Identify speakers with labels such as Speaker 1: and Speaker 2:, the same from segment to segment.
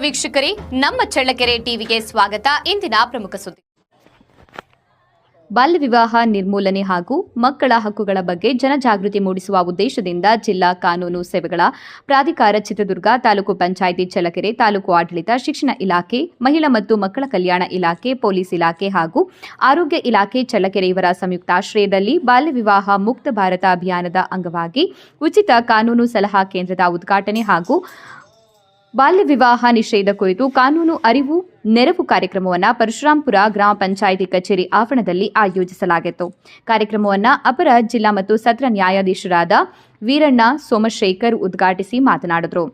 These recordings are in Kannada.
Speaker 1: ವೀಕ್ಷಕರೇ, ನಮ್ಮ ಚಳ್ಳಕೆರೆ ಟಿವಿಗೆ ಸ್ವಾಗತ. ಇಂದಿನ ಪ್ರಮುಖ ಸುದ್ದಿ: ಬಾಲ್ಯ ವಿವಾಹ ನಿರ್ಮೂಲನೆ ಹಾಗೂ ಮಕ್ಕಳ ಹಕ್ಕುಗಳ ಬಗ್ಗೆ ಜನಜಾಗೃತಿ ಮೂಡಿಸುವ ಉದ್ದೇಶದಿಂದ ಜಿಲ್ಲಾ ಕಾನೂನು ಸೇವೆಗಳ ಪ್ರಾಧಿಕಾರ ಚಿತ್ರದುರ್ಗ, ತಾಲೂಕು ಪಂಚಾಯಿತಿ ಚಳ್ಳಕೆರೆ, ತಾಲೂಕು ಆಡಳಿತ, ಶಿಕ್ಷಣ ಇಲಾಖೆ, ಮಹಿಳಾ ಮತ್ತು ಮಕ್ಕಳ ಕಲ್ಯಾಣ ಇಲಾಖೆ, ಪೊಲೀಸ್ ಇಲಾಖೆ ಹಾಗೂ ಆರೋಗ್ಯ ಇಲಾಖೆ ಚಳ್ಳಕೆರೆ ಇವರ ಸಂಯುಕ್ತಾಶ್ರಯದಲ್ಲಿ ಬಾಲ್ಯ ವಿವಾಹ ಮುಕ್ತ ಭಾರತ ಅಭಿಯಾನದ ಅಂಗವಾಗಿ ಉಚಿತ ಕಾನೂನು ಸಲಹಾ ಕೇಂದ್ರದ ಉದ್ಘಾಟನೆ ಹಾಗೂ ಬಾಲ್ಯ ವಿವಾಹ ನಿಷೇಧ ಕುರಿತು ಕಾನೂನು ಅರಿವು ನೆರವು ಕಾರ್ಯಕ್ರಮವನ್ನು ಪರಶುರಾಂಪುರ ಗ್ರಾಮ ಪಂಚಾಯಿತಿ ಕಚೇರಿ ಆವರಣದಲ್ಲಿ ಆಯೋಜಿಸಲಾಗಿತ್ತು. ಕಾರ್ಯಕ್ರಮವನ್ನು ಅಪರ ಜಿಲ್ಲಾ ಮತ್ತು ಸತ್ರ ನ್ಯಾಯಾಧೀಶರಾದ ವೀರಣ್ಣ ಸೋಮಶೇಖರ್ ಉದ್ಘಾಟಿಸಿ ಮಾತನಾಡಿದರು.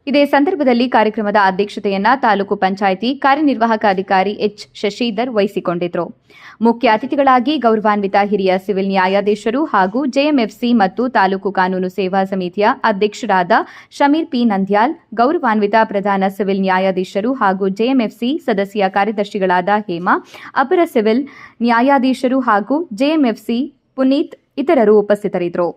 Speaker 1: ಇದೇ ಸಂದರ್ಭದಲ್ಲಿ ಕಾರ್ಯಕ್ರಮದ ಅಧ್ಯಕ್ಷತೆಯನ್ನ ತಾಲೂಕು ಪಂಚಾಯಿತಿ ಕಾರ್ಯನಿರ್ವಾಹಕ ಅಧಿಕಾರಿ ಎಚ್ ಶಶಿಧರ್ ವಹಿಸಿಕೊಂಡಿದ್ದರು. ಮುಖ್ಯ ಅತಿಥಿಗಳಾಗಿ ಗೌರವಾನ್ವಿತ ಹಿರಿಯ ಸಿವಿಲ್ ನ್ಯಾಯಾಧೀಶರು ಹಾಗೂ ಜೆಎಂಎಫ್ಸಿ ಮತ್ತು ತಾಲೂಕು ಕಾನೂನು ಸೇವಾ ಸಮಿತಿಯ ಅಧ್ಯಕ್ಷರಾದ ಶಮೀರ್ ಪಿ ನಂದ್ಯಾಲ್, ಗೌರವಾನ್ವಿತ ಪ್ರಧಾನ ಸಿವಿಲ್ ನ್ಯಾಯಾಧೀಶರು ಹಾಗೂ ಜೆಎಂಎಫ್ಸಿ ಸದಸ್ಯ ಕಾರ್ಯದರ್ಶಿಗಳಾದ ಹೇಮಾ, ಅಪರ ಸಿವಿಲ್ ನ್ಯಾಯಾಧೀಶರು ಹಾಗೂ ಜೆಎಂಎಫ್ಸಿ ಪುನೀತ್ ಇತರರು ಉಪಸ್ಥಿತರಿದ್ದರು.